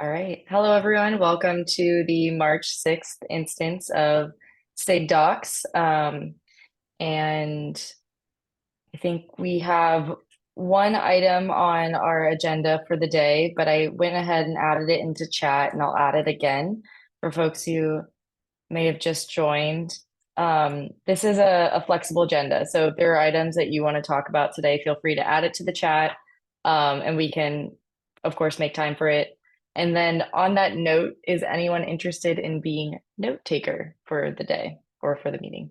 All right. Hello, everyone. Welcome to the March 6th instance of SIG Docs. And I think we have one item on our agenda for the day, but I went ahead and added it into chat, and I'll add it again for folks who may have just joined. This is a flexible agenda. So if there are items that you want to talk about today, feel free to add it to the chat, and we can, of course, make time for it. And then on that note, is anyone interested in being note taker for the day or for the meeting?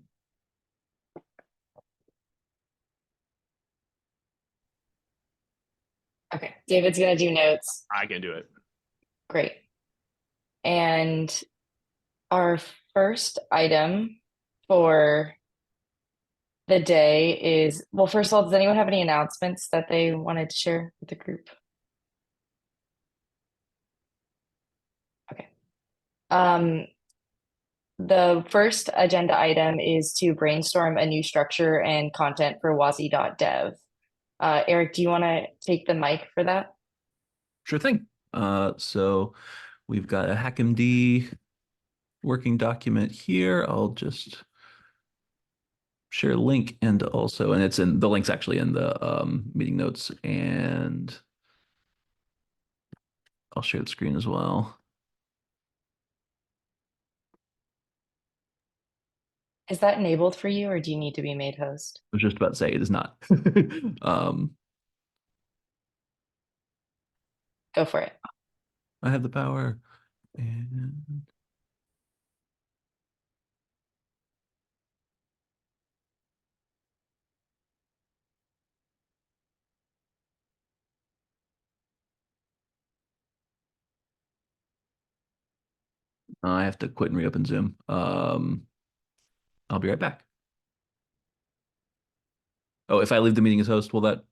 Okay, David's gonna do notes. I can do it. Great. And our first item for the day is, well, first of all, does anyone have any announcements that they wanted to share with the group? Okay. The first agenda item is to brainstorm a new structure and content for wazi.dev. Eric, do you want to take the mic for that? Sure thing. So we've got a HackMD working document here. I'll just share a link and it's in the link's actually in the meeting notes, and I'll share the screen as well. Is that enabled for you, or do you need to be made host? I was just about to say it is not. Go for it. I have the power, and I have to quit and reopen Zoom. I'll be right back. Oh, if I leave the meeting as host, will that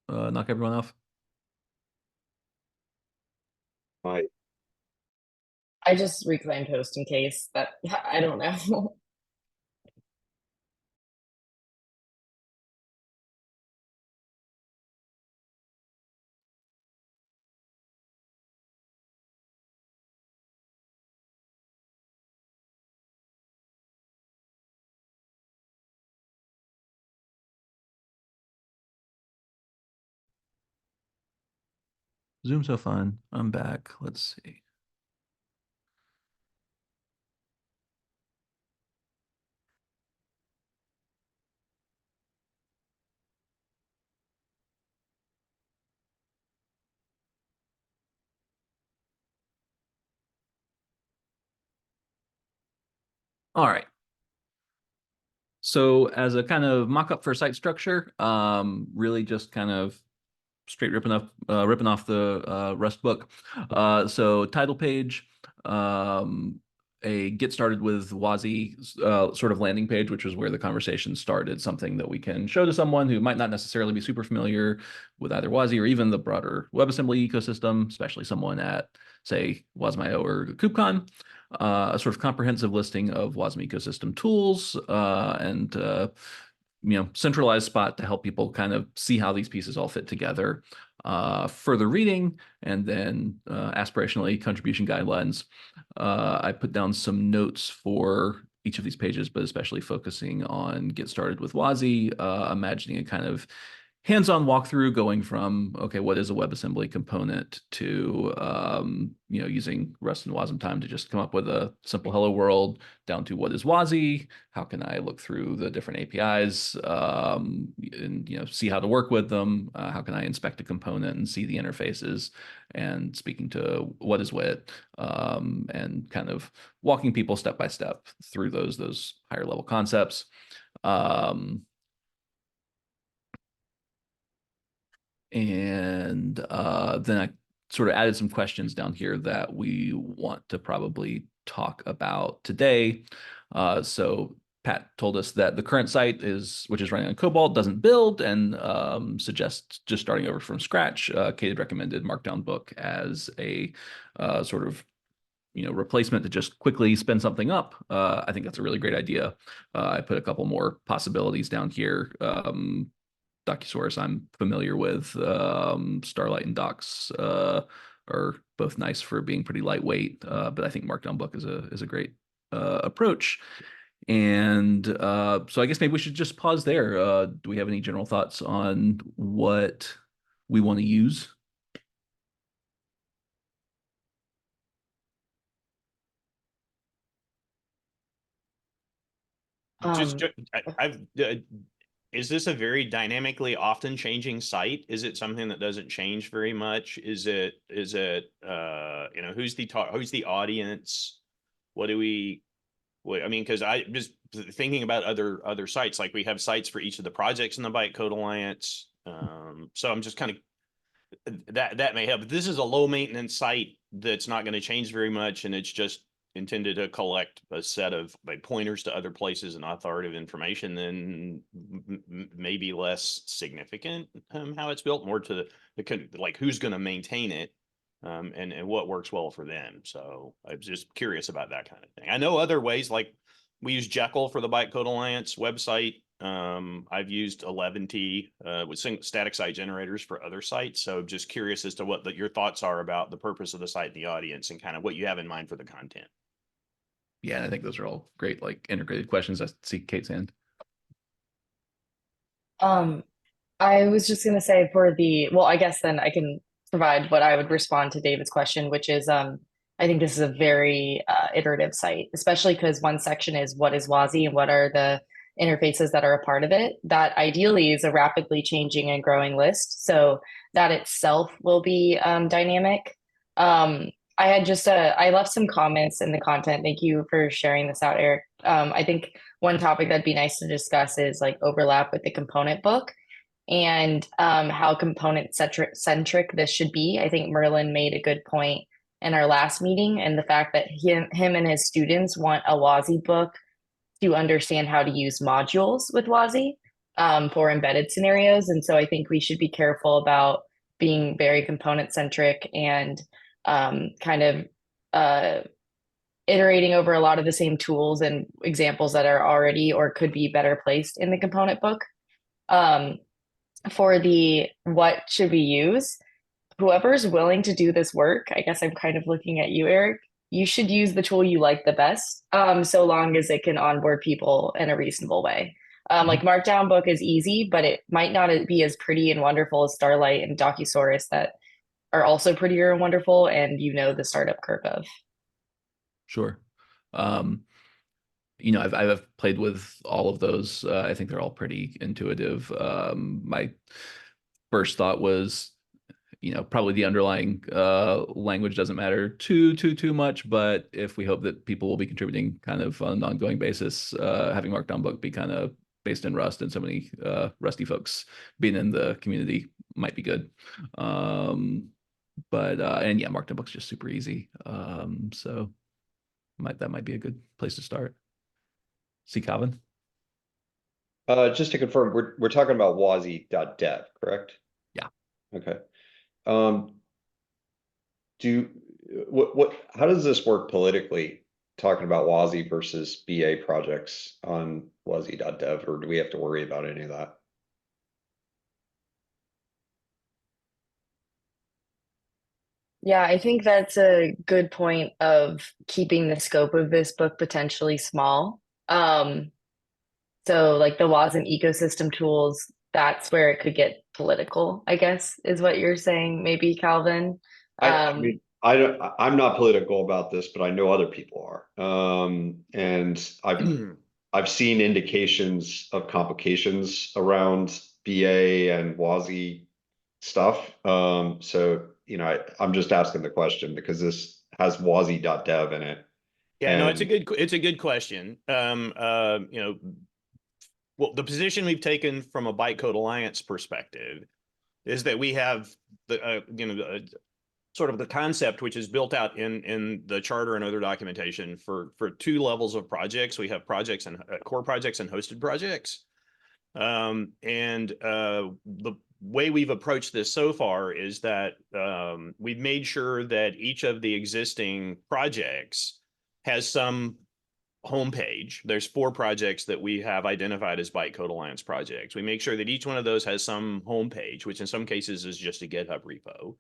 knock everyone off? Right. I just reclaimed host in case, but I don't know. Zoom's so fun. I'm back. Let's see. All right. So as a kind of mock-up for site structure, really just kind of straight ripping off the Rust book. So title page, a get started with Wazi sort of landing page, which was where the conversation started, something that we can show to someone who might not necessarily be super familiar with either Wazi or even the broader WebAssembly ecosystem, especially someone at, say, Wasm.io or KubeCon. A sort of comprehensive listing of Wasm ecosystem tools and centralized spot to help people kind of see how these pieces all fit together. Further reading, and then aspirationally contribution guidelines. I put down some notes for each of these pages, but especially focusing on get started with Wazi, imagining a kind of hands-on walkthrough going from, okay, what is a WebAssembly component to, using Rust and Wasm time to just come up with a simple hello world, down to what is Wazi, how can I look through the different APIs and, see how to work with them, how can I inspect a component and see the interfaces, and speaking to what is WIT, and kind of walking people step by step through those higher level concepts. And then I sort of added some questions down here that we want to probably talk about today. So Pat told us that the current site which is running on Cobalt, doesn't build and suggests just starting over from scratch. Kate had recommended Markdown Book as a sort of replacement to just quickly spin something up. I think that's a really great idea. I put a couple more possibilities down here. DocuSource I'm familiar with, Starlight and Docs are both nice for being pretty lightweight. But I think Markdown Book is a great approach. And so I guess maybe we should just pause there. Do we have any general thoughts on what we want to use? Just, is this a very dynamically often changing site? Is it something that doesn't change very much? Is it, who's the audience? What do we, I mean, because I just thinking about other sites, like we have sites for each of the projects in the Bytecode Alliance. So I'm just kind of, that may help. If this is a low maintenance site that's not going to change very much, and it's just intended to collect a set of pointers to other places and authoritative information, then maybe less significant how it's built, more to the like who's going to maintain it, and what works well for them. So I'm just curious about that kind of thing. I know other ways, like we use Jekyll for the Bytecode Alliance website. I've used 11T with static site generators for other sites. So just curious as to what your thoughts are about the purpose of the site and the audience, and kind of what you have in mind for the content. Yeah, I think those are all great, like integrated questions. I see Kate's hand. I was just gonna say well, I guess then I can provide what I would respond to David's question, which is I think this is a very iterative site, especially because one section is what is WASI and what are the interfaces that are a part of it. That ideally is a rapidly changing and growing list, so that itself will be dynamic. I had just I left some comments in the content. Thank you for sharing this out, Eric. I think one topic that'd be nice to discuss is like overlap with the component book and how component centric this should be. I think Merlin made a good point in our last meeting, and the fact that him and his students want a WASI book to understand how to use modules with WASI for embedded scenarios. And so I think we should be careful about being very component centric and kind of iterating over a lot of the same tools and examples that are already or could be better placed in the component book. For the what should we use, whoever's willing to do this work, I guess I'm kind of looking at you, Eric, you should use the tool you like the best, so long as it can onboard people in a reasonable way. Like Markdown Book is easy, but it might not be as pretty and wonderful as Starlight and Docusaurus that are also prettier and wonderful, and the startup curve of. Sure. I've played with all of those. I think they're all pretty intuitive. My first thought was, probably the underlying language doesn't matter too much, but if we hope that people will be contributing kind of on an ongoing basis, having Markdown Book be kind of based in Rust and so many Rusty folks being in the community might be good. And yeah, Markdown Book's just super easy. So that might be a good place to start. See, Calvin? Just to confirm, we're talking about wazi.dev, correct? Yeah. Okay. How does this work politically, talking about WASI versus BA projects on wazi.dev, or do we have to worry about any of that? Yeah, I think that's a good point of keeping the scope of this book potentially small. So like the WASM ecosystem tools, that's where it could get political, I guess, is what you're saying, maybe, Calvin. I mean, I'm not political about this, but I know other people are. And I've seen indications of complications around BA and WASI stuff. So I'm just asking the question because this has wazi.dev in it. Yeah, no, it's a good question. Well, the position we've taken from a Bytecode Alliance perspective is that we have the sort of the concept which is built out in the charter and other documentation for two levels of projects. We have projects and core projects and hosted projects. The way we've approached this so far is that we've made sure that each of the existing projects has some homepage. There's 4 projects that we have identified as Bytecode Alliance projects. We make sure that each one of those has some homepage, which in some cases is just a GitHub repo.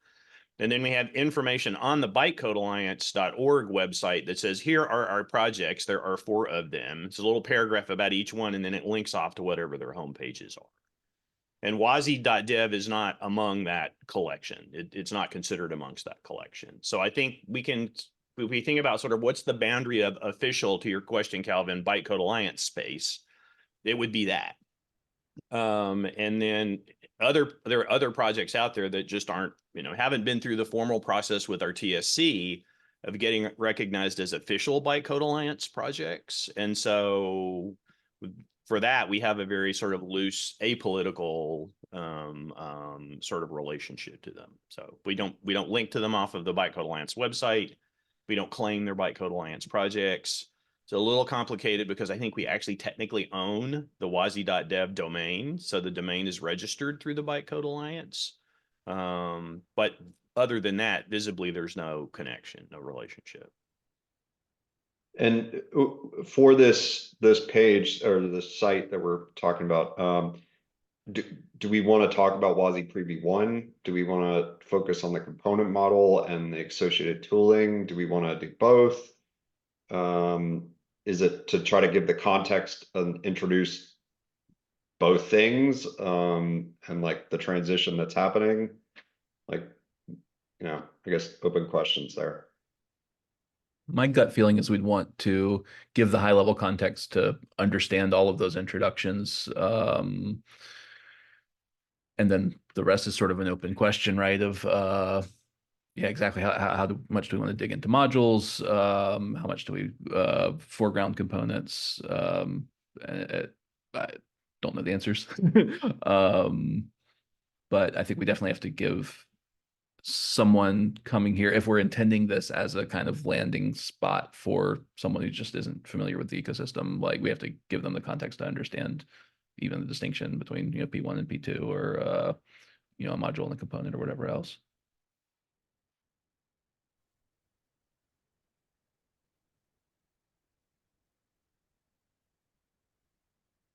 And then we have information on the bytecodealliance.org website that says, here are our projects. There are 4 of them. It's a little paragraph about each one, and then it links off to whatever their home pages are. And wazi.dev is not among that collection. It's not considered amongst that collection. So I think we can, if we think about sort of what's the boundary of official, to your question, Calvin, Bytecode Alliance space, it would be that. And then there are other projects out there that just aren't, haven't been through the formal process with our TSC of getting recognized as official Bytecode Alliance projects. And so for that, we have a very sort of loose, apolitical sort of relationship to them. So we don't link to them off of the Bytecode Alliance website. We don't claim their Bytecode Alliance projects. It's a little complicated because I think we actually technically own the wazi.dev domain. So the domain is registered through the Bytecode Alliance. But other than that, visibly, there's no connection, no relationship. And for this page or the site that we're talking about, do we want to talk about WASI Preview 1? Do we want to focus on the component model and the associated tooling? Do we want to do both? Is it to try to give the context and introduce both things and like the transition that's happening? Like, I guess open questions there. My gut feeling is we'd want to give the high level context to understand all of those introductions. And then the rest is sort of an open question, right? Of yeah, exactly. How much do we want to dig into modules? How much do we foreground components? I don't know the answers. But I think we definitely have to give someone coming here, if we're intending this as a kind of landing spot for someone who just isn't familiar with the ecosystem, like we have to give them the context to understand even the distinction between P1 and P2, or a module and a component or whatever else.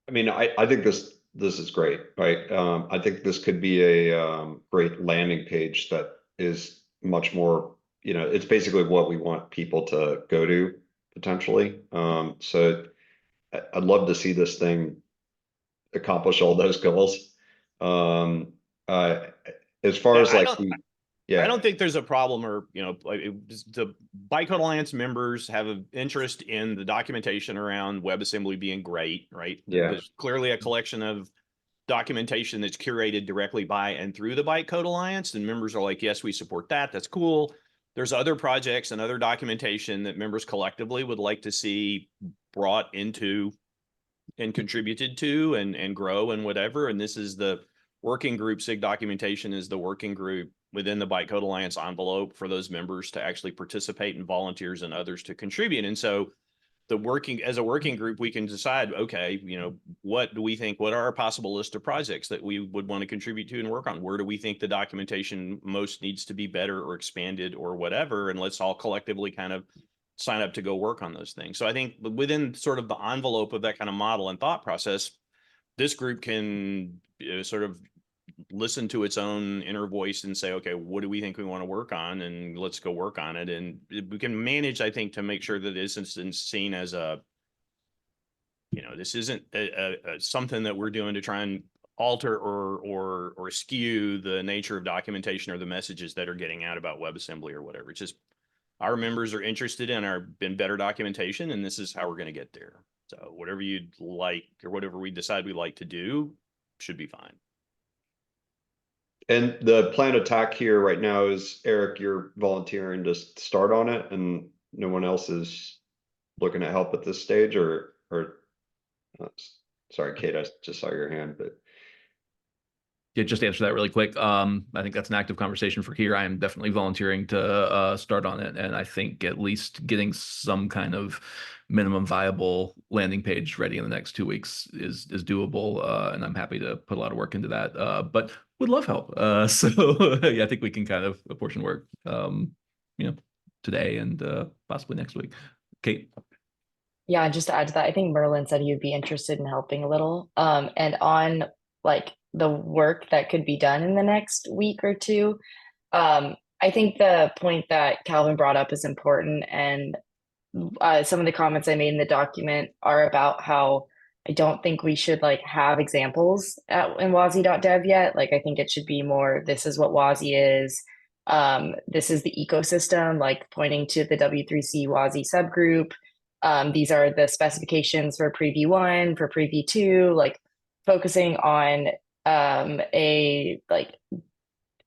I mean, I think this is great, right? I think this could be a great landing page that is much more, it's basically what we want people to go to potentially. So I'd love to see this thing accomplish all those goals. As far as like, I don't think there's a problem, or the Bytecode Alliance members have an interest in the documentation around WebAssembly being great, right? Yeah. There's clearly a collection of documentation that's curated directly by and through the Bytecode Alliance, and members are like, yes, we support that. That's cool. There's other projects and other documentation that members collectively would like to see brought into and contributed to and grow and whatever. And this is the working group. SIG Documentation is the working group within the Bytecode Alliance envelope for those members to actually participate, and volunteers and others to contribute. And so as a working group, we can decide, okay, what do we think, what are our possible list of projects that we would want to contribute to and work on? Where do we think the documentation most needs to be better or expanded or whatever? And let's all collectively kind of sign up to go work on those things. So I think within sort of the envelope of that kind of model and thought process, this group can sort of listen to its own inner voice and say, okay, what do we think we want to work on? And let's go work on it. And we can manage, I think, to make sure that this isn't seen as this isn't something that we're doing to try and alter or skew the nature of documentation or the messages that are getting out about WebAssembly or whatever. It's just our members are interested in better documentation, and this is how we're going to get there. So whatever you'd like, or whatever we decide we like to do, should be fine. And the planned attack here right now is, Eric, you're volunteering to start on it, and no one else is looking at help at this stage, or sorry, Kate, I just saw your hand, but. Yeah, just answer that really quick. I think that's an active conversation for here. I am definitely volunteering to start on it, and I think at least getting some kind of minimum viable landing page ready in the next 2 weeks is doable, and I'm happy to put a lot of work into that. But would love help. So yeah, I think we can kind of apportion work, today and possibly next week. Kate. Yeah, just to add to that, I think Merlin said he would be interested in helping a little. And on like the work that could be done in the next week or two, I I think the point that Calvin brought up is important, and some of the comments I made in the document are about how I don't think we should like have examples in WASI.dev yet. Like I think it should be more, this is what WASI is. This is the ecosystem, like pointing to the W3C WASI subgroup. These are the specifications for preview 1, for preview 2, like focusing on a like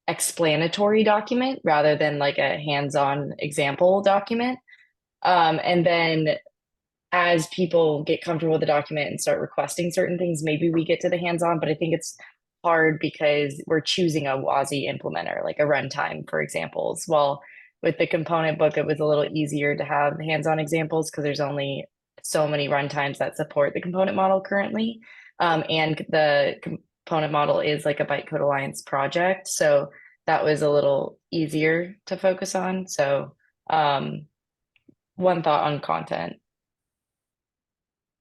explanatory document rather than like a hands-on example document. And then as people get comfortable with the document and start requesting certain things, maybe we get to the hands-on, but I think it's hard because we're choosing a WASI implementer, like a runtime for examples. Well, with the component book, it was a little easier to have hands-on examples because there's only so many runtimes that support the component model currently. And the component model is like a Bytecode Alliance project. So that was a little easier to focus on. So one thought on content.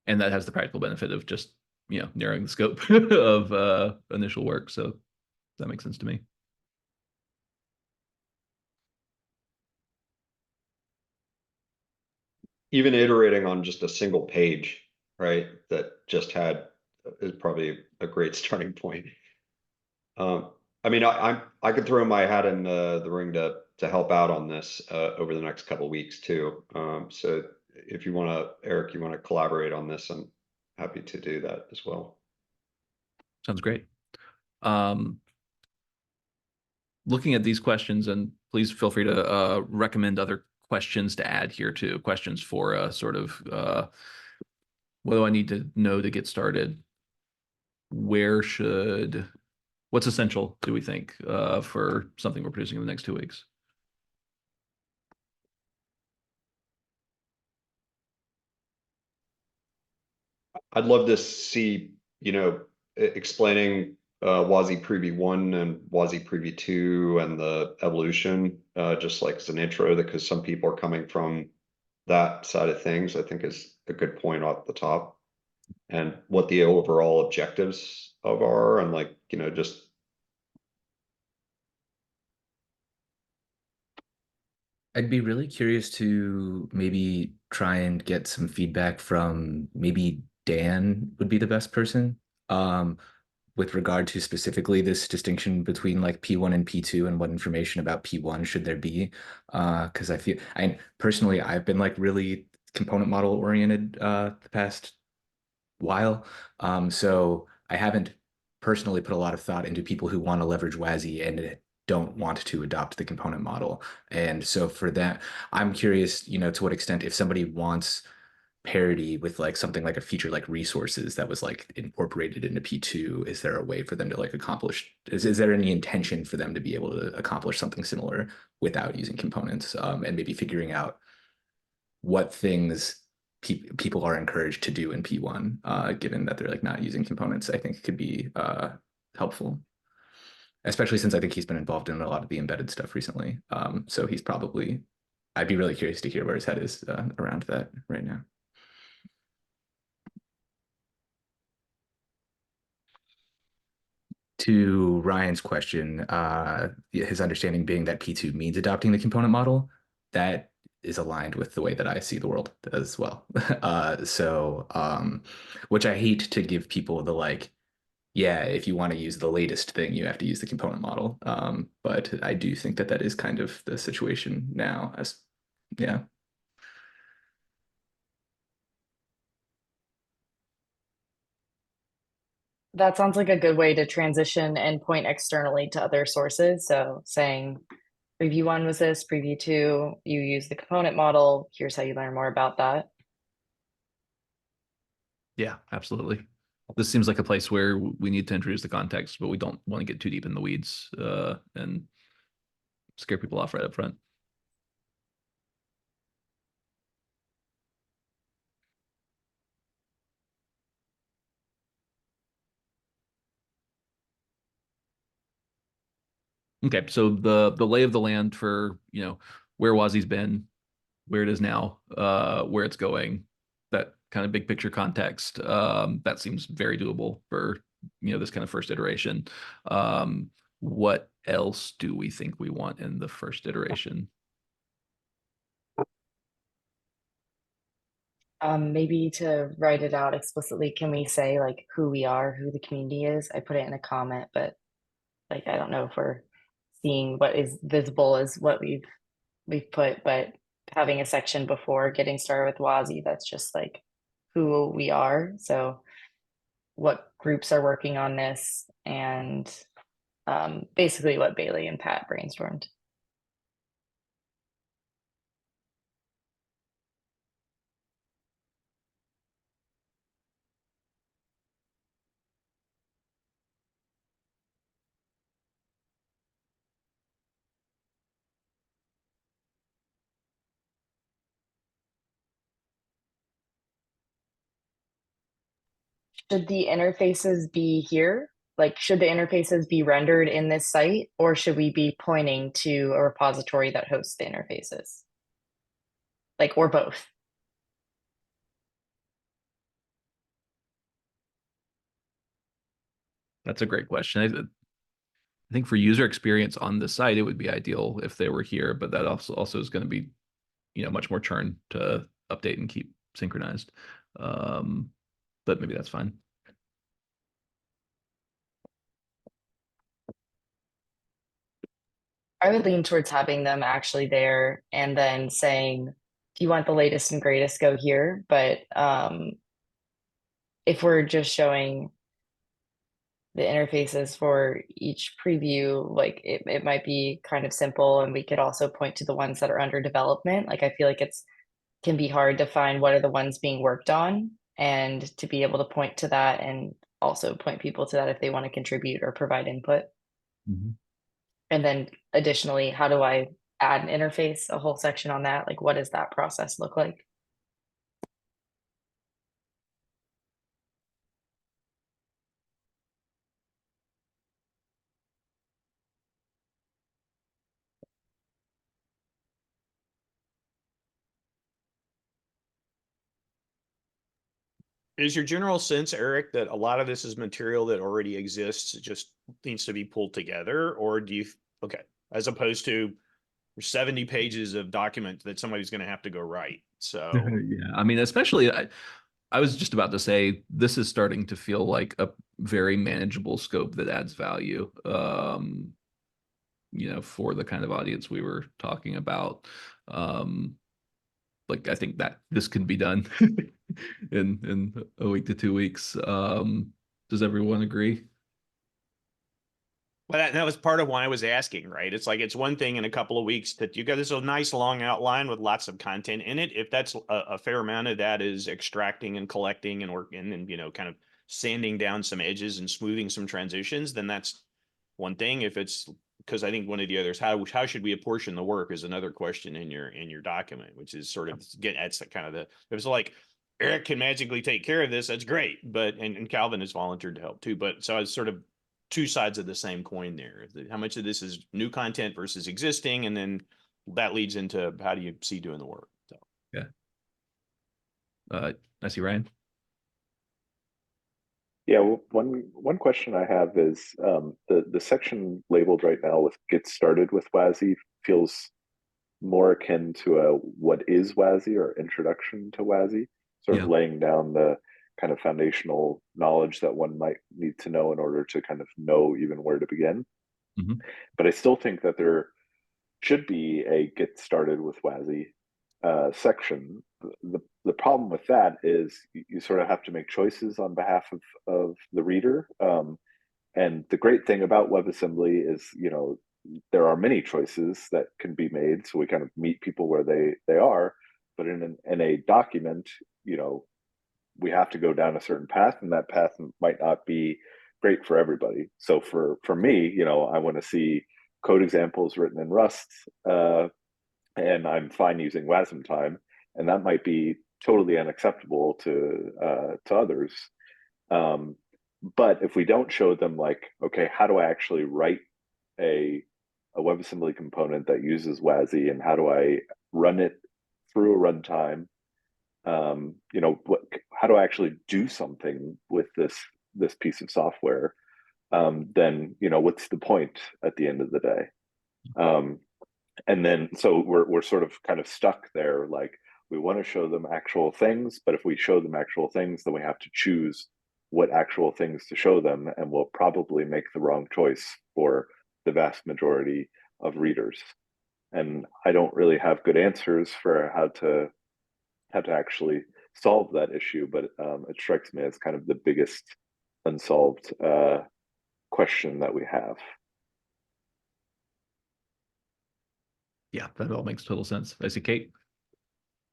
And that has the practical benefit of just, you know, narrowing the scope of initial work. So that makes sense to me. Even iterating on just a single page, right, that just had is probably a great starting point. I mean, I could throw my hat in the ring to help out on this over the next couple of weeks too. So if you want to, Eric, you want to collaborate on this, I'm happy to do that as well. Sounds great. Looking at these questions, and please feel free to recommend other questions to add here too. Questions for sort of what do I need to know to get started? What's essential, do we think, for something we're producing in the next 2 weeks? I'd love to see, you know, explaining WASI Preview 1 and WASI Preview 2 and the evolution, just like as an intro, because some people are coming from that side of things, I think is a good point off the top. And what the overall objectives of are, and like, you know, just I'd be really curious to maybe try and get some feedback from maybe Dan would be the best person. With regard to specifically this distinction between like P1 and P2 and what information about P1 should there be. Because personally, I've been like really component model oriented the past while. So I haven't personally put a lot of thought into people who want to leverage WASI and don't want to adopt the component model. And so for that, I'm curious, you know, to what extent if somebody wants parity with like something like a feature like resources that was like incorporated into P2, is there a way for them to like accomplish, is there any intention for them to be able to accomplish something similar without using components, and maybe figuring out what things people are encouraged to do in P1, given that they're like not using components, I think could be helpful. Especially since I think he's been involved in a lot of the embedded stuff recently. So he's probably, I'd be really curious to hear where his head is around that right now. To Ryan's question, his understanding being that P2 means adopting the component model, that is aligned with the way that I see the world as well. Which I hate to give people the like, yeah, if you want to use the latest thing, you have to use the component model. But I do think that that is kind of the situation now, as yeah. That sounds like a good way to transition and point externally to other sources. So saying preview 1 was this, preview 2, you use the component model. Here's how you learn more about that. Yeah, absolutely. This seems like a place where we need to introduce the context, but we don't want to get too deep in the weeds and scare people off right up front. Okay, so the lay of the land for, you know, where WASI's been, where it is now, where it's going, that kind of big picture context, that seems very doable for, you know, this kind of first iteration. what else do we think we want in the first iteration? Maybe to write it out explicitly, can we say like who we are, who the community is? I put it in a comment, but like I don't know if we're seeing what is visible as what we've put, but having a section before getting started with WASI, that's just like who we are. So what groups are working on this, and basically what Bailey and Pat brainstormed. Should the interfaces be here? Like, should the interfaces be rendered in this site, or should we be pointing to a repository that hosts the interfaces? Like, or both? That's a great question. I think for user experience on the site, it would be ideal if they were here, but that also is going to be, much more churn to update and keep synchronized. But maybe that's fine. I would lean towards having them actually there and then saying, if you want the latest and greatest, go here. But if we're just showing the interfaces for each preview, like it might be kind of simple, and we could also point to the ones that are under development. Like I feel like it's can be hard to find what are the ones being worked on, and to be able to point to that and also point people to that if they want to contribute or provide input. And then additionally, how do I add an interface, a whole section on that? Like, what does that process look like? Is your general sense, Eric, that a lot of this is material that already exists, it just needs to be pulled together? Or do you, okay, as opposed to 70 pages of document that somebody's going to have to go write? So, Yeah, I mean, especially I was just about to say this is starting to feel like a very manageable scope that adds value. For the kind of audience we were talking about. Like I think that this can be done in a week to 2 weeks. Does everyone agree? well, that was part of why I was asking, right? It's like, it's one thing in a couple of weeks that you got this nice long outline with lots of content in it. If that's a fair amount of that is extracting and collecting and working and, kind of sanding down some edges and smoothing some transitions, then that's one thing. If it's, because I think one of the others, how should we apportion the work is another question in your document, which is sort of get at kind of the, if it's like Eric can magically take care of this, that's great. But, and Calvin has volunteered to help too. But so I was sort of two sides of the same coin there. How much of this is new content versus existing, and then that leads into how do you see doing the work. So Yeah. I see Ryan. Yeah, well, one question I have is the section labeled right now with "Get Started with WASI" feels more akin to a "What is WASI" or introduction to WASI, sort of laying down the kind of foundational knowledge that one might need to know in order to kind of know even where to begin. But I still think that there should be a "Get Started with WASI" section. The problem with that is you sort of have to make choices on behalf of the reader. And the great thing about WebAssembly is, there are many choices that can be made. So we kind of meet people where they are. But in a document, we have to go down a certain path, and that path might not be great for everybody. So for me, I want to see code examples written in Rust, and I'm fine using WASM time, and that might be totally unacceptable to others. But if we don't show them, like, okay, how do I actually write a WebAssembly component that uses WASI, and how do I run it through a runtime? How do I actually do something with this piece of software? then what's the point at the end of the day? And then so we're sort of kind of stuck there, like we want to show them actual things, but if we show them actual things, then we have to choose what actual things to show them, and we'll probably make the wrong choice for the vast majority of readers. And I don't really have good answers for how to actually solve that issue, but it strikes me as kind of the biggest unsolved question that we have. Yeah, that all makes total sense. I see Kate.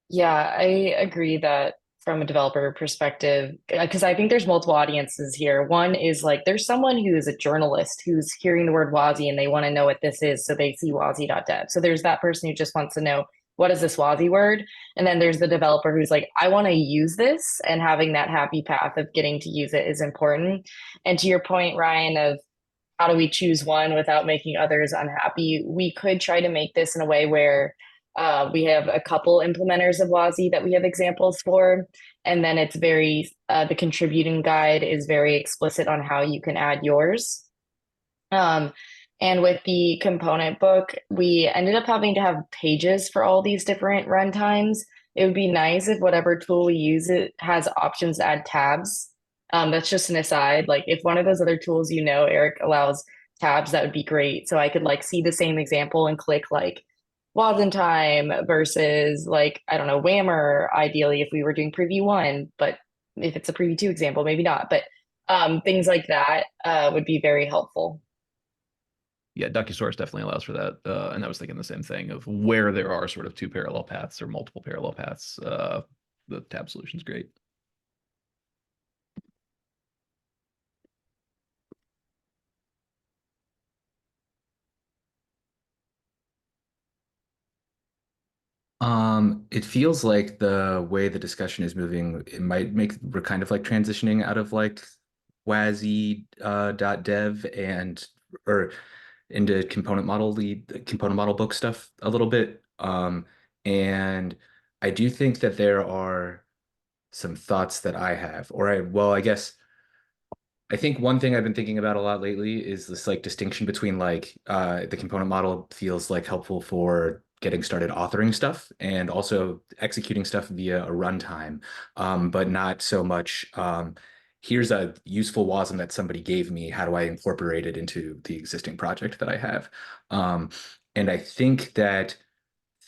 Yeah, I agree that from a developer perspective, because I think there's multiple audiences here. One is like there's someone who is a journalist who's hearing the word WASI and they want to know what this is, so they see WASI.dev. So there's that person who just wants to know what is this WASI word, and then there's the developer who's like, I want to use this, and having that happy path of getting to use it is important. And to your point, Ryan, of how do we choose one without making others unhappy? We could try to make this in a way where we have a couple implementers of WASI that we have examples for, and then it's the contributing guide is very explicit on how you can add yours. And with the component book, we ended up having to have pages for all these different runtimes. It would be nice if whatever tool we use it has options to add tabs. That's just an aside. Like if one of those other tools, Eric, allows tabs, that would be great. So I could like see the same example and click like Wasentime versus like, I don't know, Whammer, ideally if we were doing preview 1, but if it's a preview 2 example, maybe not. But things like that would be very helpful. Yeah, DocuSource definitely allows for that. And I was thinking the same thing of where there are sort of two parallel paths or multiple parallel paths. The tab solution is great. It feels like the way the discussion is moving, it might make we're kind of like transitioning out of like WASI .dev and or into component model book stuff a little bit. And I do think that there are some thoughts that I have, I guess I think one thing I've been thinking about a lot lately is this like distinction between like the component model feels like helpful for getting started authoring stuff and also executing stuff via a runtime, but not so much here's a useful WASM that somebody gave me. How do I incorporate it into the existing project that I have? And I think that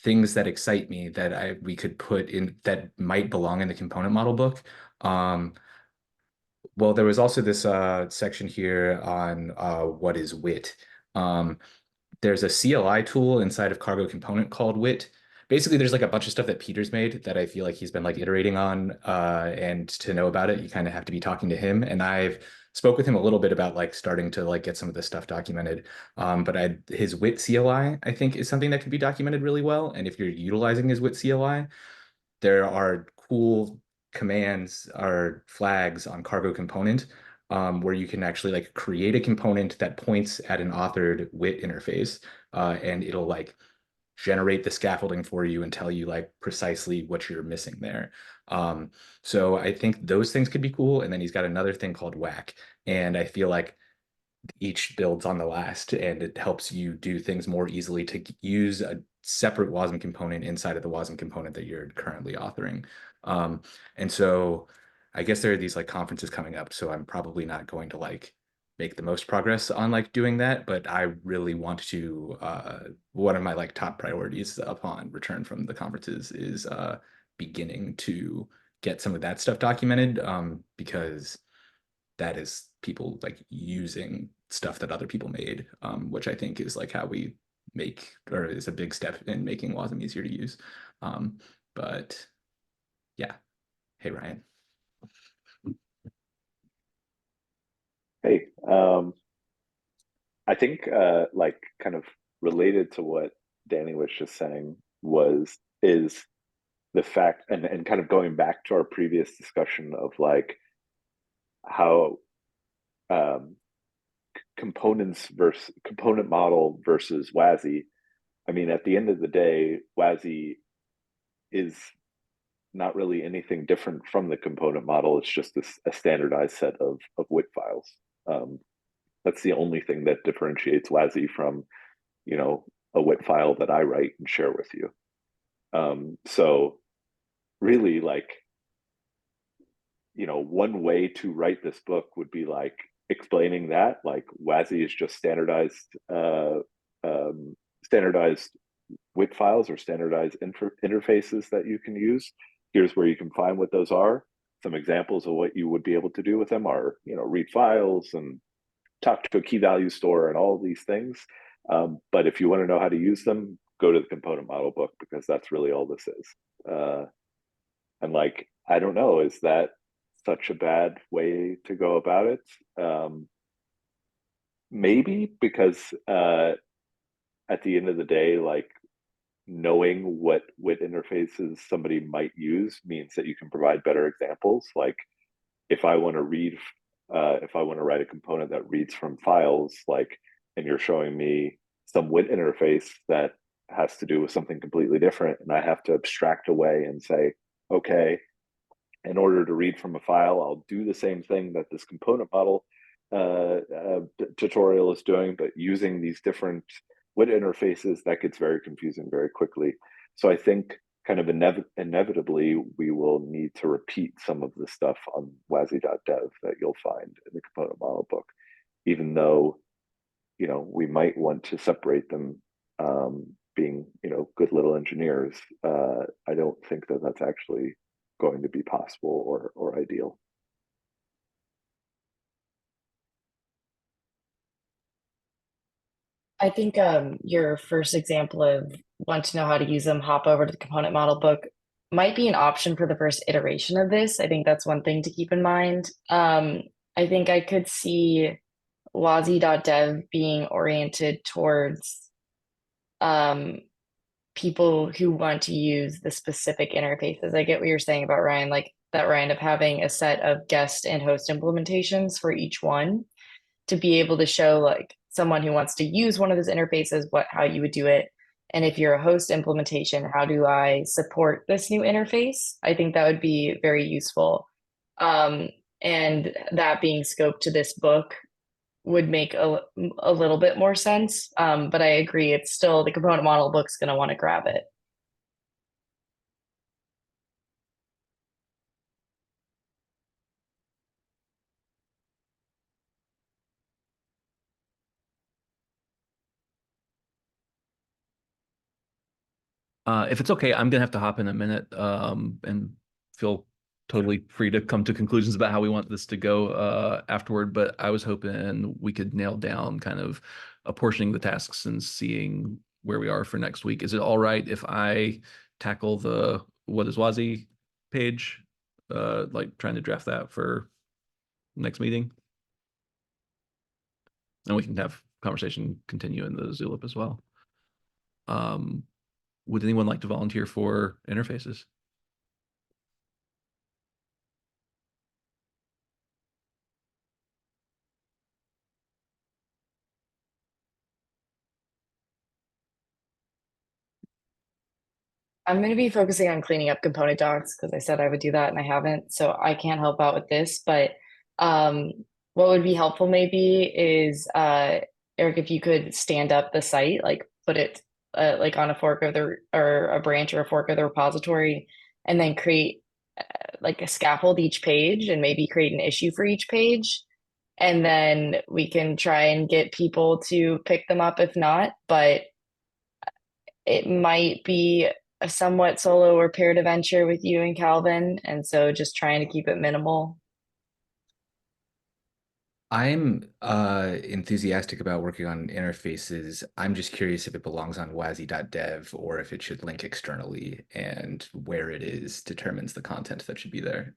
things that excite me that we could put in that might belong in the component model book. Well, there was also this section here on what is WIT. There's a CLI tool inside of Cargo Component called WIT. Basically, there's like a bunch of stuff that Peter's made that I feel like he's been like iterating on. And to know about it, you kind of have to be talking to him. And I've spoke with him a little bit about like starting to like get some of this stuff documented. But his WIT CLI, I think, is something that could be documented really well. And if you're utilizing his WIT CLI, there are cool commands or flags on Cargo Component where you can actually like create a component that points at an authored WIT interface, and it'll like generate the scaffolding for you and tell you like precisely what you're missing there. So I think those things could be cool. And then he's got another thing called WAC, and I feel like each builds on the last, and it helps you do things more easily to use a separate WASM component inside of the WASM component that you're currently authoring. And so I guess there are these like conferences coming up, so I'm probably not going to like make the most progress on like doing that, but I really want to, one of my like top priorities upon return from the conferences is beginning to get some of that stuff documented, because that is people like using stuff that other people made, which I think is like how we make, or is a big step in making WASM easier to use. But yeah. Hey, Ryan. Hey, I think like kind of related to what Danny was just saying is the fact, and kind of going back to our previous discussion of like how component model versus WASI. I mean, at the end of the day, WASI is not really anything different from the component model. It's just a standardized set of WIT files. That's the only thing that differentiates WASI from, you know, a WIT file that I write and share with you. So really, like, you know, one way to write this book would be like explaining that, like, WASI is just standardized WIT files or standardized interfaces that you can use. Here's where you can find what those are. Some examples of what you would be able to do with them are, you know, read files and talk to a key value store and all of these things. But if you want to know how to use them, go to the component model book, because that's really all this is. And like, I don't know, is that such a bad way to go about it? Maybe, because at the end of the day, like, knowing what interfaces somebody might use means that you can provide better examples. Like, if I want to read, if I want to write a component that reads from files, like, and you're showing me some WIT interface that has to do with something completely different, and I have to abstract away and say, okay, in order to read from a file, I'll do the same thing that this component model tutorial is doing, but using these different WIT interfaces, that gets very confusing very quickly. So I think kind of inevitably, we will need to repeat some of the stuff on WASI.dev that you'll find in the component model book, even though, you know, we might want to separate them, being, you know, good little engineers. I don't think that that's actually going to be possible or ideal. I think your first example of want to know how to use them, hop over to the component model book might be an option for the first iteration of this. I think that's one thing to keep in mind. I think I could see wazi.dev being oriented towards people who want to use the specific interfaces. I get what you're saying about Ryan, like that Ryan, of having a set of guest and host implementations for each one to be able to show like someone who wants to use one of those interfaces, how you would do it. And if you're a host implementation, how do I support this new interface? I think that would be very useful. And that being scoped to this book would make a little bit more sense. But I agree, it's still the component model book's going to want to grab it. If it's okay, I'm gonna have to hop in a minute and feel totally free to come to conclusions about how we want this to go afterward. But I was hoping we could nail down kind of apportioning the tasks and seeing where we are for next week. Is it all right if I tackle the what is WASI page, like trying to draft that for next meeting? And we can have conversation continue in the Zulip as well. Would anyone like to volunteer for interfaces? I'm going to be focusing on cleaning up component docs because I said I would do that and I haven't. So I can't help out with this. But what would be helpful maybe is, Eric, if you could stand up the site, like put it like on a fork of or a branch or a fork of the repository, and then create like a scaffold each page and maybe create an issue for each page. And then we can try and get people to pick them up if not. But it might be a somewhat solo or paired adventure with you and Calvin. And so just trying to keep it minimal. I'm enthusiastic about working on interfaces. I'm just curious if it belongs on wazi.dev or if it should link externally, and where it is determines the content that should be there.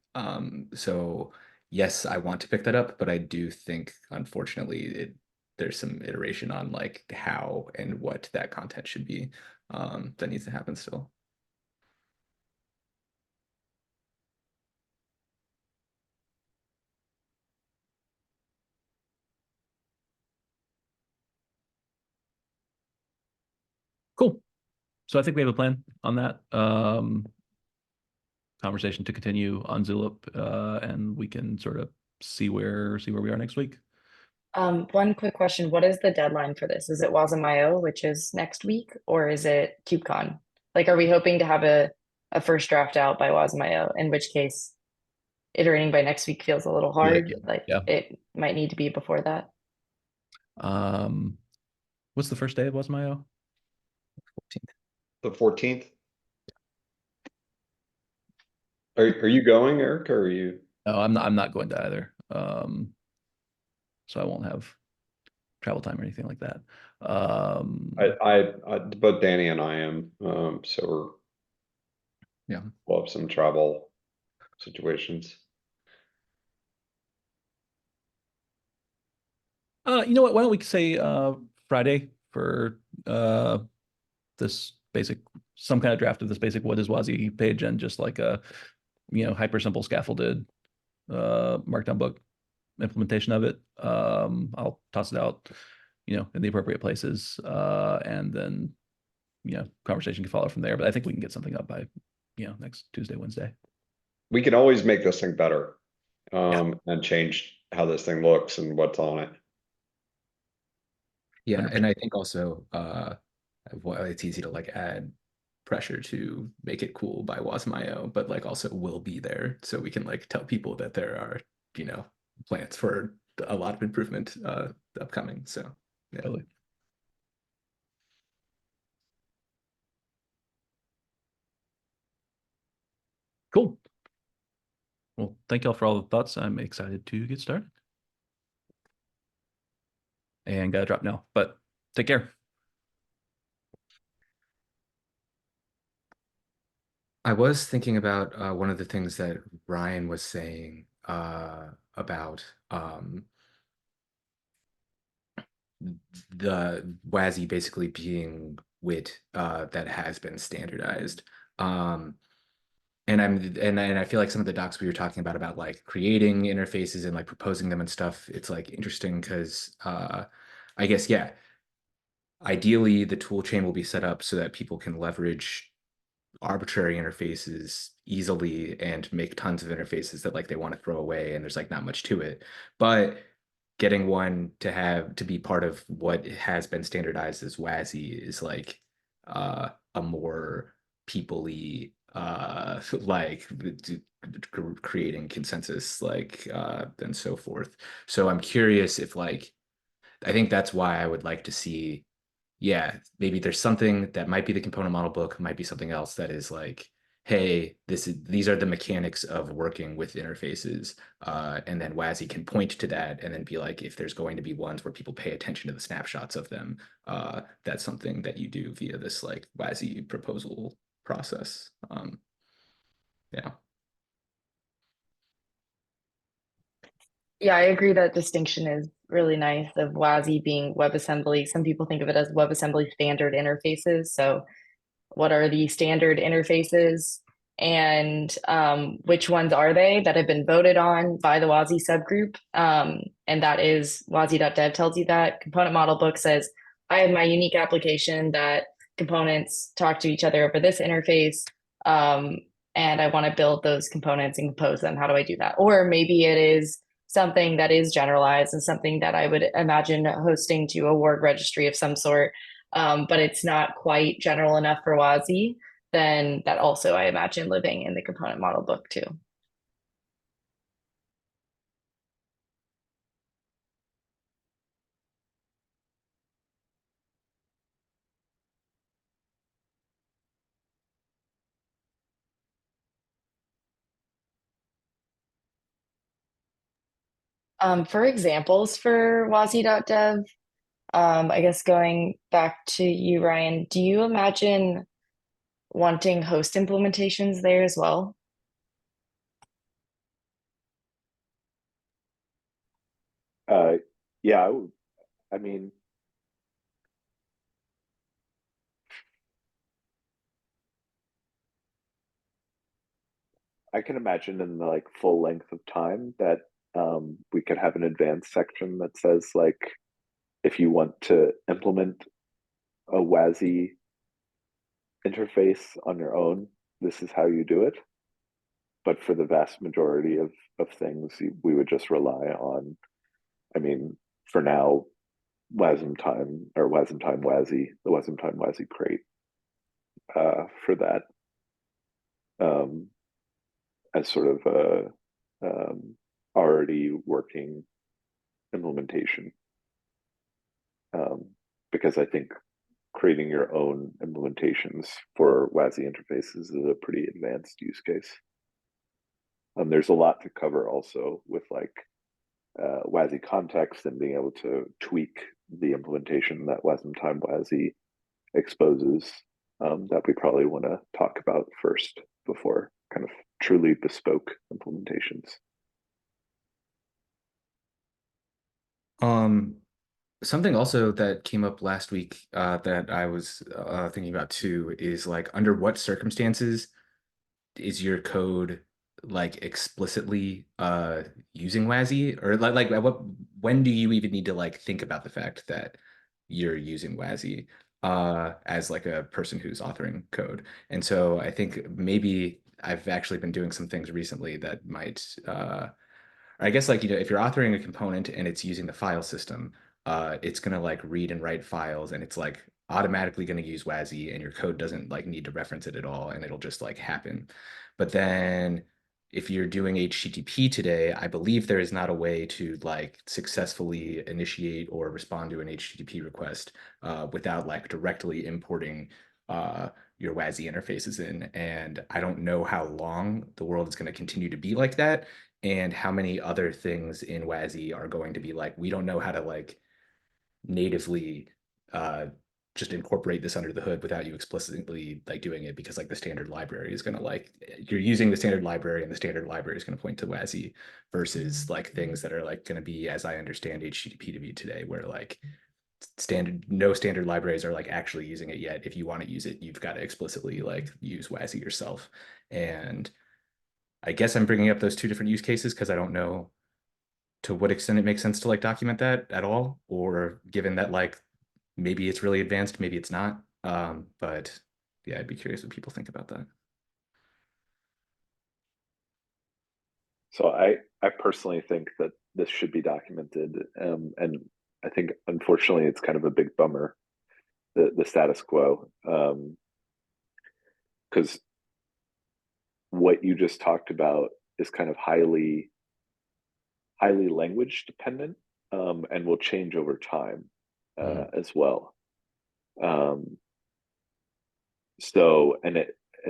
So yes, I want to pick that up, but I do think, unfortunately, there's some iteration on like how and what that content should be that needs to happen still. Cool. So I think we have a plan on that. Conversation to continue on Zulip, and we can sort of see where we are next week. One quick question. What is the deadline for this? Is it Wasamayo, which is next week, or is it KubeCon? Like, are we hoping to have a first draft out by Wasamayo, in which case iterating by next week feels a little hard. Like Yeah. it might need to be before that. What's the first day of Wasamayo? The 14th. Are you going, Eric, or are you? No, I'm not going to either. So I won't have travel time or anything like that. Both Danny and I am, so Yeah. we'll have some travel situations. You know what? Why don't we say Friday for this basic, some kind of draft of this basic what is WASI page, and just like a hyper simple scaffolded markdown book implementation of it. I'll toss it out in the appropriate places, and then conversation can follow from there. But I think we can get something up by next Tuesday, Wednesday. We can always make this thing better, and change how this thing looks and what's on it. Yeah, 100%. and I think also well, it's easy to like add pressure to make it cool by Wasamayo, but like also will be there, so we can like tell people that there are plans for a lot of improvement upcoming. So yeah. Totally. Cool. Well, thank y'all for all the thoughts. I'm excited to get started. And gotta drop now, but take care. I was thinking about one of the things that Ryan was saying about the WASI basically being WIT that has been standardized. And I feel like some of the docs we were talking about like creating interfaces and like proposing them and stuff, it's like interesting because I guess, yeah, ideally the tool chain will be set up so that people can leverage arbitrary interfaces easily and make tons of interfaces that like they want to throw away and there's like not much to it. But getting one to be part of what has been standardized as WASI is like a more people-y like creating consensus like and so forth. So I'm curious if like I think that's why I would like to see, yeah, maybe there's something that might be the component model book, might be something else that is like, hey, these are the mechanics of working with interfaces, and then WASI can point to that and then be like, if there's going to be ones where people pay attention to the snapshots of them, that's something that you do via this like WASI proposal process. Yeah. Yeah, I agree that distinction is really nice of WASI being WebAssembly. Some people think of it as WebAssembly standard interfaces. So what are the standard interfaces and which ones are they that have been voted on by the WASI subgroup? And that is WASI.dev tells you that. Component model book says, I have my unique application that components talk to each other over this interface. And I want to build those components and compose them. How do I do that? Or maybe it is something that is generalized and something that I would imagine hosting to a word registry of some sort, but it's not quite general enough for WASI, then that also I imagine living in the component model book too. For examples for WASI.dev, I guess going back to you, Ryan, do you imagine wanting host implementations there as well? Yeah, I mean, I can imagine in the like full length of time that we could have an advanced section that says like if you want to implement a WASI interface on your own, this is how you do it. But for the vast majority of things, we would just rely on, I mean, for now, WASM time or WASM time WASI, the WASM time WASI crate for that as sort of a already working implementation. Because I think creating your own implementations for WASI interfaces is a pretty advanced use case. There's a lot to cover also with like WASI context and being able to tweak the implementation that WASM time WASI exposes that we probably want to talk about first before kind of truly bespoke implementations. Something also that came up last week that I was thinking about too is like under what circumstances is your code like explicitly using WASI, or like at what, when do you even need to like think about the fact that you're using WASI as like a person who's authoring code? And so I think maybe I've actually been doing some things recently that might I guess like, you know, if you're authoring a component and it's using the file system, it's gonna like read and write files, and it's like automatically gonna use WASI, and your code doesn't like need to reference it at all, and it'll just like happen. But then if you're doing HTTP today, I believe there is not a way to like successfully initiate or respond to an HTTP request without like directly importing your WASI interfaces in. And I don't know how long the world is going to continue to be like that, and how many other things in WASI are going to be like, we don't know how to like natively just incorporate this under the hood without you explicitly like doing it, because like the standard library is going to like, you're using the standard library and the standard library is going to point to WASI, versus like things that are like going to be, as I understand HTTP to be today, where like no standard libraries are like actually using it yet. If you want to use it, you've got to explicitly like use WASI yourself. And I guess I'm bringing up those two different use cases because I don't know to what extent it makes sense to like document that at all, or given that like maybe it's really advanced, maybe it's not. But yeah, I'd be curious what people think about that. So I personally think that this should be documented, and I think unfortunately it's kind of a big bummer, the status quo, because what you just talked about is kind of highly language dependent, and will change over time as well. So and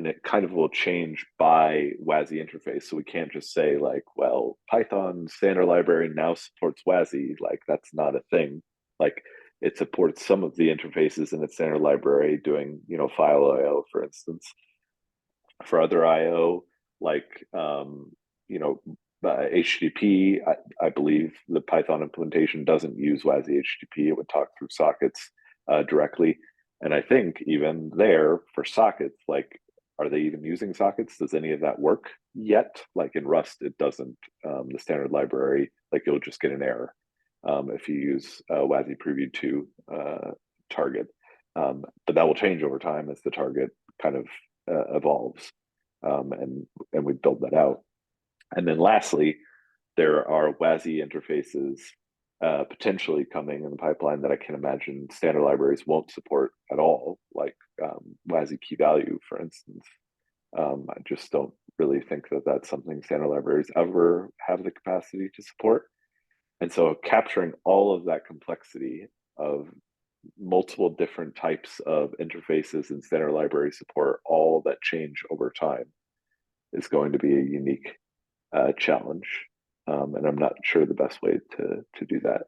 it kind of will change by WASI interface. So we can't just say like, well, Python standard library now supports WASI. Like that's not a thing. Like it supports some of the interfaces in its standard library doing, you know, file IO, for instance. For other IO, like you know, HTTP, I believe the Python implementation doesn't use WASI HTTP. It would talk through sockets directly. And I think even there for sockets, like, are they even using sockets? Does any of that work yet? Like in Rust, it doesn't. The standard library, like you'll just get an error if you use WASI Preview 2 target. But that will change over time as the target kind of evolves, and we build that out. And then lastly, there are WASI interfaces potentially coming in the pipeline that I can imagine standard libraries won't support at all, like WASI key value, for instance. I just don't really think that that's something standard libraries ever have the capacity to support. And so capturing all of that complexity of multiple different types of interfaces and standard library support, all that change over time, is going to be a unique challenge. And I'm not sure the best way to do that.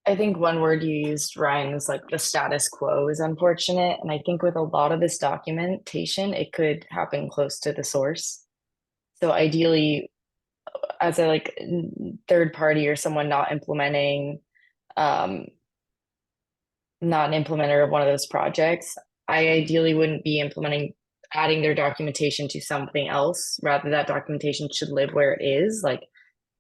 I think one word you used, Ryan, was like the status quo is unfortunate. And I think with a lot of this documentation, it could happen close to the source. So ideally, as a like third party or someone not implementing, not an implementer of one of those projects, I ideally wouldn't be adding their documentation to something else. Rather, that documentation should live where it is. Like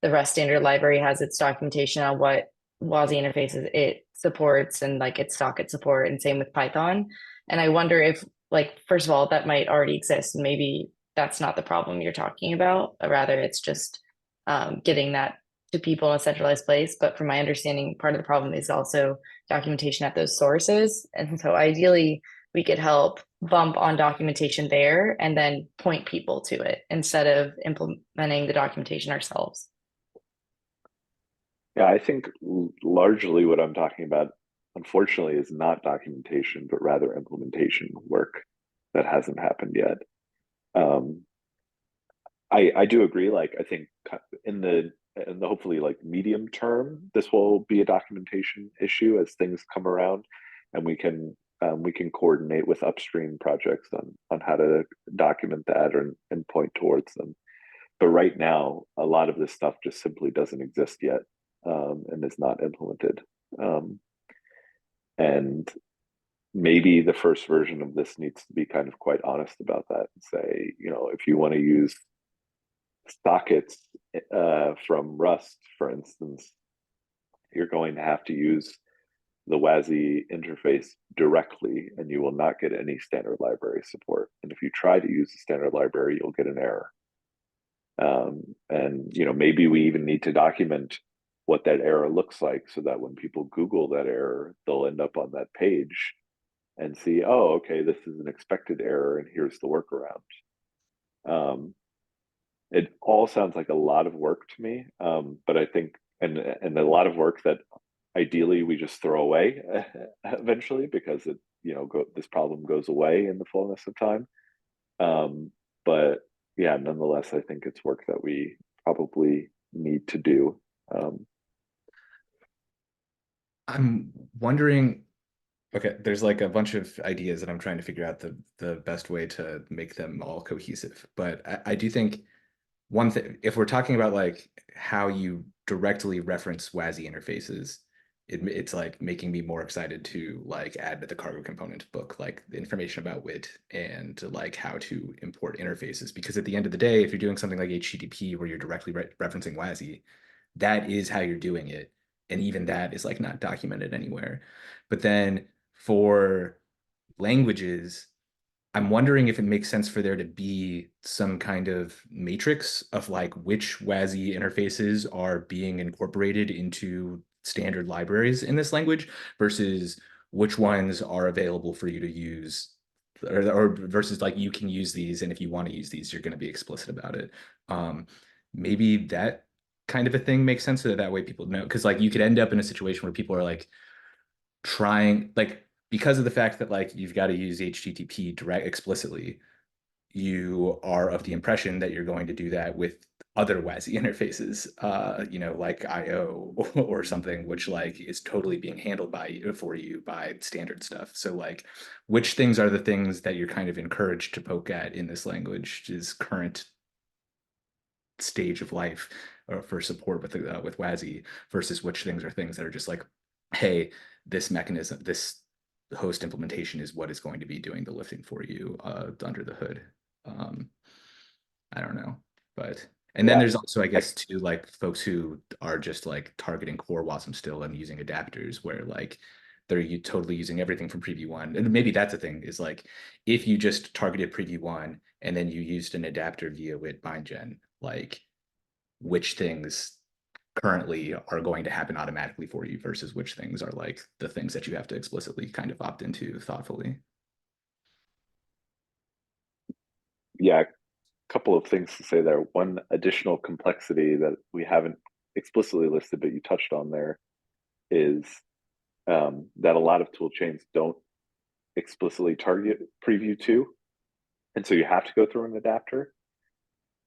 the Rust standard library has its documentation on what WASI interfaces it supports and like its socket support, and same with Python. And I wonder if, like, first of all, that might already exist, and maybe that's not the problem you're talking about. Rather, it's just getting that to people in a centralized place. But from my understanding, part of the problem is also documentation at those sources. And so ideally, we could help bump on documentation there and then point people to it instead of implementing the documentation ourselves. Yeah, I think largely what I'm talking about, unfortunately, is not documentation, but rather implementation work that hasn't happened yet. I do agree. Like, I think in the hopefully like medium term, this will be a documentation issue as things come around, and we can coordinate with upstream projects on how to document that and point towards them. But right now, a lot of this stuff just simply doesn't exist yet, and is not implemented. And maybe the first version of this needs to be kind of quite honest about that and say, you know, if you want to use sockets from Rust, for instance, you're going to have to use the WASI interface directly, and you will not get any standard library support. And if you try to use the standard library, you'll get an error. And you know, maybe we even need to document what that error looks like so that when people Google that error, they'll end up on that page and see, oh, okay, this is an expected error, and here's the workaround. It all sounds like a lot of work to me, but I think, and a lot of work that ideally we just throw away eventually, because it, you know, this problem goes away in the fullness of time. But yeah, nonetheless, I think it's work that we probably need to do. I'm wondering, okay, there's like a bunch of ideas that I'm trying to figure out the best way to make them all cohesive. But I do think one thing, if we're talking about like how you directly reference WASI interfaces, it's like making me more excited to like add to the cargo component book, like the information about WIT and like how to import interfaces. Because at the end of the day, if you're doing something like HTTP where you're directly referencing WASI, that is how you're doing it. And even that is like not documented anywhere. But then for languages, I'm wondering if it makes sense for there to be some kind of matrix of like which WASI interfaces are being incorporated into standard libraries in this language versus which ones are available for you to use, or versus like you can use these, and if you want to use these, you're going to be explicit about it. Maybe that kind of a thing makes sense, so that way people know, because like you could end up in a situation where people are like trying, like, because of the fact that like you've got to use HTTP direct explicitly, you are of the impression that you're going to do that with other WASI interfaces, you know, like IO or something, which like is totally being handled by you for you by standard stuff. So like, which things are the things that you're kind of encouraged to poke at in this language is current stage of life for support with WASI, versus which things are things that are just like, hey, this mechanism, this host implementation is what is going to be doing the lifting for you under the hood. I don't know, but and then there's also, I guess, too, like folks who are just like targeting core WASM still and using adapters where like they're totally using everything from preview one. And maybe that's a thing, is like if you just targeted preview one and then you used an adapter via WIT bindgen, like which things currently are going to happen automatically for you versus which things are like the things that you have to explicitly kind of opt into thoughtfully. Yeah, couple of things to say there. One additional complexity that we haven't explicitly listed, but you touched on there, is that a lot of tool chains don't explicitly target preview 2. And so you have to go through an adapter.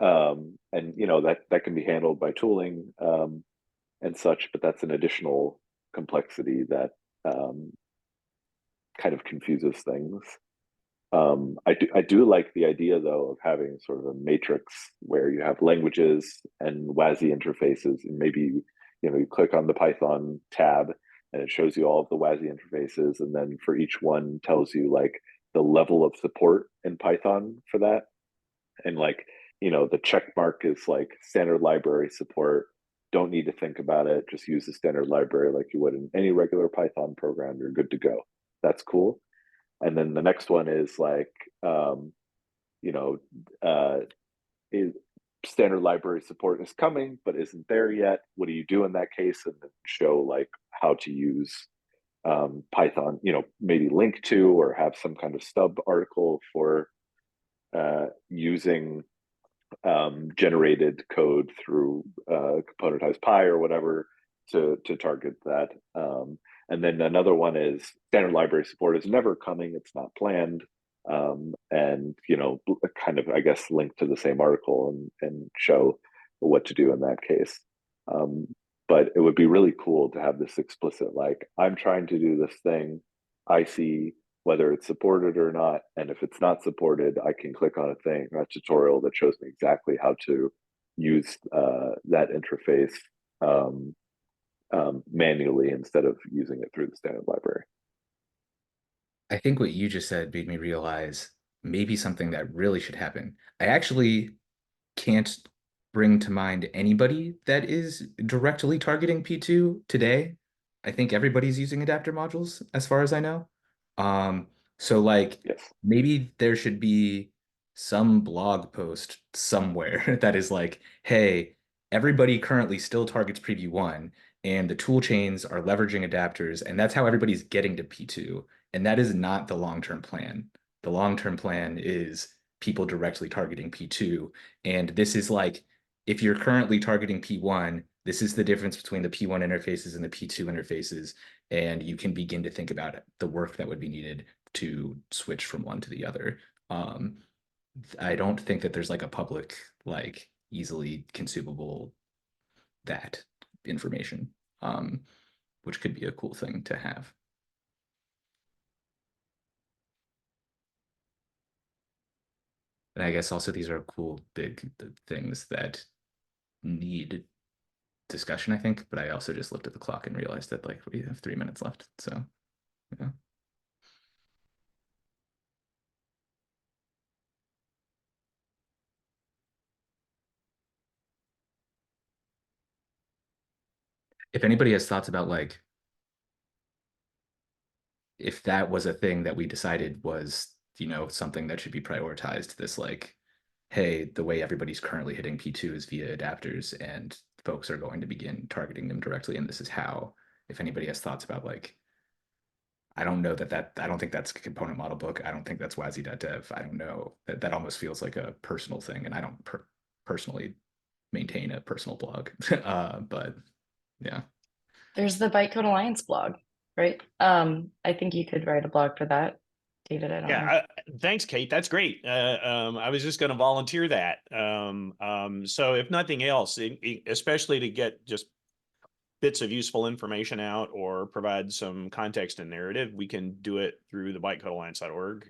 And you know, that can be handled by tooling and such, but that's an additional complexity that kind of confuses things. I do like the idea though of having sort of a matrix where you have languages and WASI interfaces, and maybe you know, you click on the Python tab and it shows you all of the WASI interfaces, and then for each one tells you like the level of support in Python for that, and like, you know, the check mark is like standard library support. Don't need to think about it. Just use the standard library like you would in any regular Python program. You're good to go. That's cool. And then the next one is like, you know, is standard library support is coming, but isn't there yet. What do you do in that case? And then show like how to use Python, maybe link to or have some kind of stub article for using generated code through componentized Pi or whatever to target that. And then another one is standard library support is never coming; it's not planned. And kind of, I guess, link to the same article and show what to do in that case. But it would be really cool to have this explicit, like, I'm trying to do this thing, I see whether it's supported or not, and if it's not supported, I can click on a tutorial that shows me exactly how to use that interface manually instead of using it through the standard library. I think what you just said made me realize maybe something that really should happen. I actually can't bring to mind anybody that is directly targeting P2 today. I think everybody's using adapter modules as far as I know. So like Yes. maybe there should be some blog post somewhere that is like, hey, everybody currently still targets preview 1 and the tool chains are leveraging adapters, and that's how everybody's getting to P2. And that is not the long-term plan. The long-term plan is people directly targeting P2. And this is like, if you're currently targeting P1, this is the difference between the P1 interfaces and the P2 interfaces. And you can begin to think about the work that would be needed to switch from one to the other. I don't think that there's like a public, like easily consumable that information, which could be a cool thing to have. And I guess also these are cool big things that need discussion, I think, but I also just looked at the clock and realized that like we have 3 minutes left. So, yeah. If anybody has thoughts about like, if that was a thing that we decided was, something that should be prioritized, this like, hey, the way everybody's currently hitting P2 is via adapters and folks are going to begin targeting them directly. And this is how, if anybody has thoughts about like, I don't know I don't think that's a component model book. I don't think that's WASI.dev. I don't know. That almost feels like a personal thing. And I don't personally maintain a personal blog. But yeah. There's the Bytecode Alliance blog, right? I think you could write a blog for that. David, I don't know. Yeah, thanks, Kate. That's great. I was just going to volunteer that. So if nothing else, especially to get just bits of useful information out or provide some context and narrative, we can do it through the bytecodealliance.org.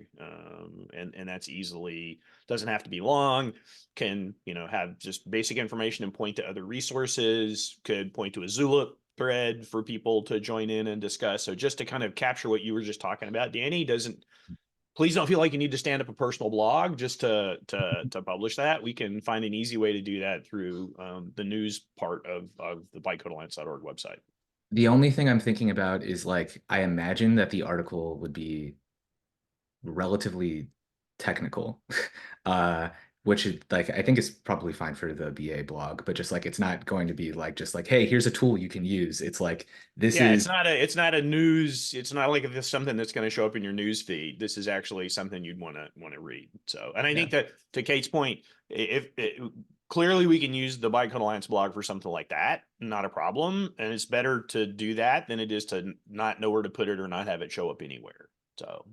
And that's easily, doesn't have to be long, can, have just basic information and point to other resources, could point to a Zulip thread for people to join in and discuss. So just to kind of capture what you were just talking about, Danny, please don't feel like you need to stand up a personal blog just to publish that. We can find an easy way to do that through the news part of the bytecodealliance.org website. The only thing I'm thinking about is like, I imagine that the article would be relatively technical, which is like, I think is probably fine for the BA blog, but just like, it's not going to be like, just like, hey, here's a tool you can use. It's like, this is. It's not a news. It's not like this something that's going to show up in your news feed. This is actually something you'd want to read. So, and I think that to Kate's point, clearly we can use the Bytecode Alliance blog for something like that. Not a problem. And it's better to do that than it is to not know where to put it or not have it show up anywhere. So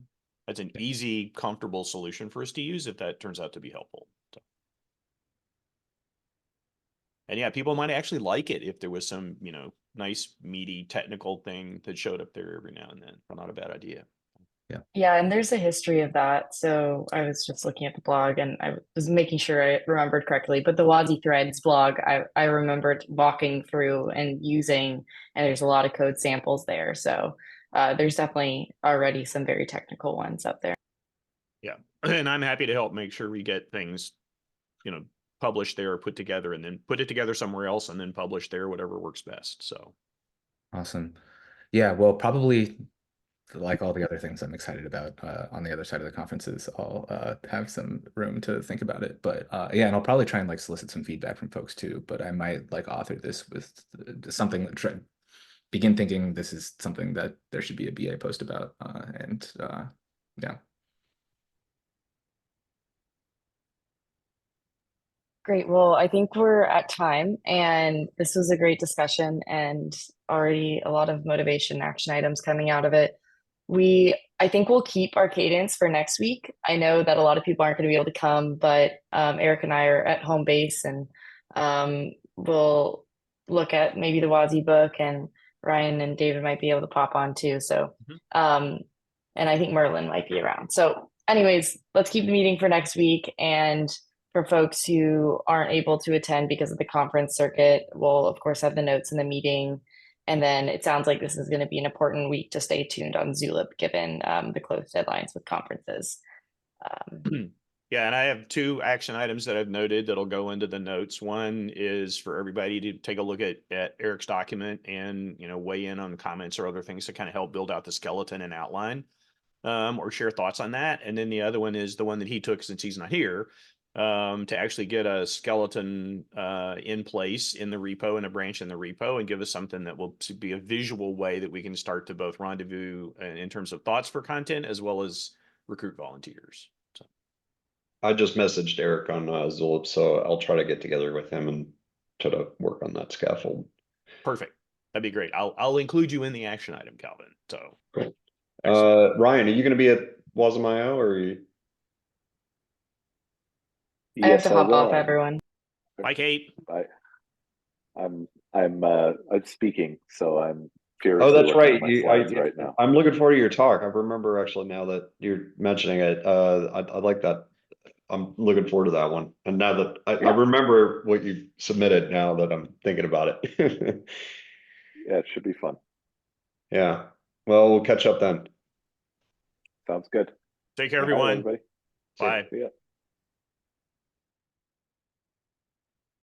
that's an easy, comfortable solution for us to use if that turns out to be helpful. So. And yeah, people might actually like it if there was some, nice, meaty, technical thing that showed up there every now and then. Not a bad idea. Yeah, and there's a history of that. So I was just looking at the blog and I was making sure I remembered correctly. But the WASI Threads blog, I remembered walking through and using, and there's a lot of code samples there. So there's definitely already some very technical ones up there. Yeah, and I'm happy to help make sure we get things, published there or put together and then put it together somewhere else and then publish there, whatever works best. So Awesome. Yeah, well, probably like all the other things I'm excited about on the other side of the conferences, I'll have some room to think about it. But yeah, and I'll probably try and like solicit some feedback from folks too. But I might like author this with something that begin thinking this is something that there should be a BA post about. And yeah. Great. Well, I think we're at time, and this was a great discussion and already a lot of motivation action items coming out of it. I think we'll keep our cadence for next week. I know that a lot of people aren't going to be able to come, but Eric and I are at home base, and we'll look at maybe the WASI book, and Ryan and David might be able to pop on too. So, and I think Merlin might be around. So anyways, let's keep the meeting for next week. And for folks who aren't able to attend because of the conference circuit, we'll of course have the notes in the meeting. And then it sounds like this is going to be an important week to stay tuned on Zulip, given the close deadlines with conferences. Yeah, and I have 2 action items that I've noted that'll go into the notes. One is for everybody to take a look at Eric's document and, you know, weigh in on comments or other things to kind of help build out the skeleton and outline, or share thoughts on that. And then the other one is the one that he took since he's not here, to actually get a skeleton in place in the repo and a branch in the repo, and give us something that will be a visual way that we can start to both rendezvous in terms of thoughts for content as well as recruit volunteers. So I just messaged Eric on Zulip, so I'll try to get together with him and try to work on that scaffold. perfect. That'd be great. I'll include you in the action item, Calvin. So cool. Excellent. Ryan, are you going to be at WASM.io or are you? I have to hop will. off, everyone. Bye, Kate. Bye. I'm speaking, so I'm Oh, furiously that's looking right. at my slides right now. I'm looking forward to your talk. I remember actually now that you're mentioning it. I like that. I'm looking forward to that one. And now that I remember what you submitted, now that I'm thinking about it. Yeah, it should be fun. Yeah. Well, we'll catch up then. Sounds good. Take care, All right, everyone. everybody. Bye. See ya.